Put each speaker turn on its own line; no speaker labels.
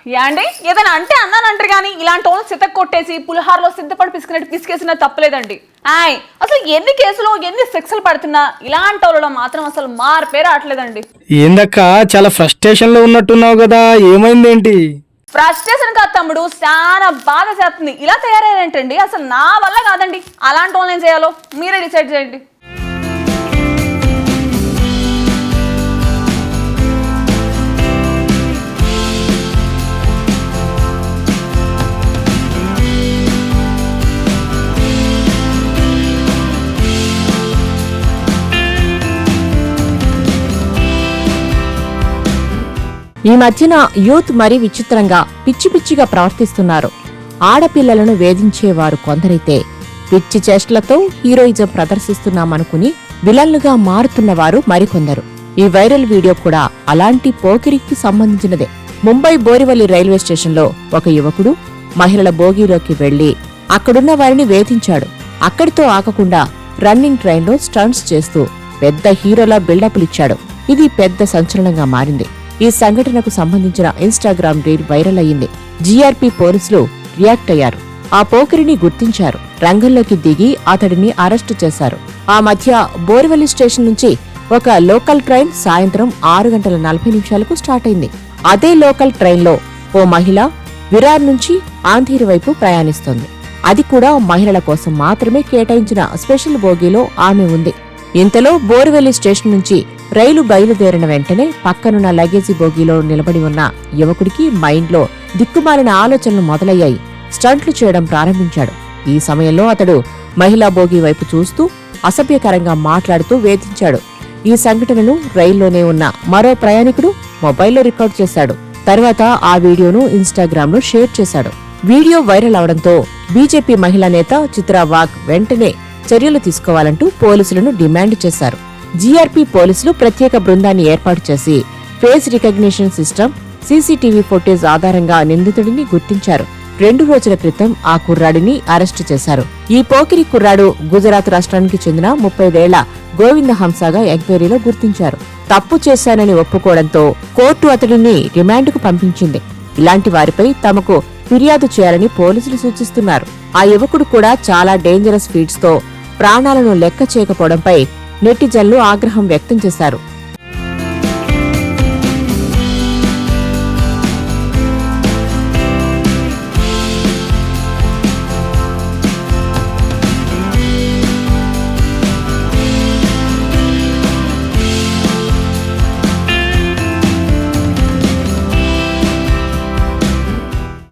యాండి ఏదైనా అంటే అన్నానంటారు కానీ ఇలాంటి వాళ్ళని సితక్ కొట్టేసి పులిహారలో సిద్ధపడి పిసికినట్టు పిసికేసినా తప్పలేదండి. అసలు ఎన్ని కేసులు ఎన్ని శిక్షలు పడుతున్నా ఇలాంటి వాళ్ళలో మాత్రం అసలు మార్పే రావట్లేదండి.
ఏందక్క చాలా ఫ్రస్ట్రేషన్ లో ఉన్నట్టున్నావు కదా, ఏమైందేంటి?
ఫ్రస్ట్రేషన్ కాదు తమ్ముడు, చాలా బాధ చేస్తుంది. ఇలా తయారయ్యారేంటండి, అసలు నా వల్ల కాదండి. అలాంటి వాళ్ళని ఏం చేయాలో మీరే డిసైడ్ చేయండి.
ఈ మధ్యన యూత్ మరీ విచిత్రంగా పిచ్చి పిచ్చిగా ప్రవర్తిస్తున్నారు. ఆడపిల్లలను వేధించేవారు కొందరైతే పిచ్చి చేష్టలతో హీరోయిజం ప్రదర్శిస్తున్నామనుకుని విలన్లుగా మారుతున్నవారు మరికొందరు. ఈ వైరల్ వీడియో కూడా అలాంటి పోకిరికి సంబంధించినదే. ముంబై బోరివలి రైల్వే స్టేషన్లో ఒక యువకుడు మహిళల బోగీలోకి వెళ్లి అక్కడున్న వారిని వేధించాడు. అక్కడితో ఆగకుండా రన్నింగ్ ట్రైన్లో స్టంట్స్ చేస్తూ పెద్ద హీరోలా బిల్డప్లిచ్చాడు. ఇది పెద్ద సంచలనంగా మారింది. ఈ సంఘటనకు సంబంధించిన ఇన్స్టాగ్రామ్ రీల్ వైరల్ అయ్యింది. జీఆర్పీ పోలీసులు రియాక్ట్ అయ్యారు. ఆ పోకిరిని గుర్తించారు. రంగంలోకి దిగి అతడిని అరెస్టు చేశారు. ఆ మధ్య బోరివలి స్టేషన్ నుంచి ఒక లోకల్ ట్రైన్ సాయంత్రం 6:40 స్టార్ట్ అయింది. అదే లోకల్ ట్రైన్లో ఓ మహిళ విరార్ నుంచి ఆంధీర్ వైపు ప్రయాణిస్తోంది. అది కూడా మహిళల కోసం మాత్రమే కేటాయించిన స్పెషల్ బోగీలో ఆమె ఉంది. ఇంతలో బోరివలి స్టేషన్ నుంచి రైలు బయలుదేరిన వెంటనే పక్కనున్న లగేజీ బోగీలో నిలబడి ఉన్న యువకుడికి మైండ్లో దిక్కుమాలిన ఆలోచనలు మొదలయ్యాయి. స్టంట్లు చేయడం ప్రారంభించాడు. ఈ సమయంలో అతడు మహిళా బోగీ వైపు చూస్తూ అసభ్యకరంగా మాట్లాడుతూ వేధించాడు. ఈ సంఘటనను రైల్లోనే ఉన్న మరో ప్రయాణికుడు మొబైల్లో రికార్డు చేశాడు. తర్వాత ఆ వీడియోను ఇన్స్టాగ్రామ్ లో షేర్ చేశాడు. వీడియో వైరల్ అవడంతో బీజేపీ మహిళా నేత చిత్రా వాగ్ వెంటనే చర్యలు తీసుకోవాలంటూ పోలీసులను డిమాండ్ చేశారు. జీఆర్పీ పోలీసులు ప్రత్యేక బృందాన్ని ఏర్పాటు చేసి face recognition system, CCTV footage ఆధారంగా నిందితుడిని గుర్తించారు. 2 రోజుల క్రితం ఆ కుర్రాడిని అరెస్టు చేశారు. ఈ పోకిరి కుర్రాడు గుజరాత్ రాష్ట్రానికి చెందిన 35 ఏళ్ల గోవింద హంసాగా ఎంక్వైరీలో గుర్తించారు. తప్పు చేశానని ఒప్పుకోవడంతో కోర్టు అతడిని రిమాండ్కు పంపించింది. ఇలాంటి వారిపై తమకు ఫిర్యాదు చేయాలని పోలీసులు సూచిస్తున్నారు. ఆ యువకుడు కూడా చాలా డేంజరస్ ఫీడ్స్ తో ప్రాణాలను లెక్క చేయకపోవడంపై నెటిజన్లు ఆగ్రహం వ్యక్తం చేశారు.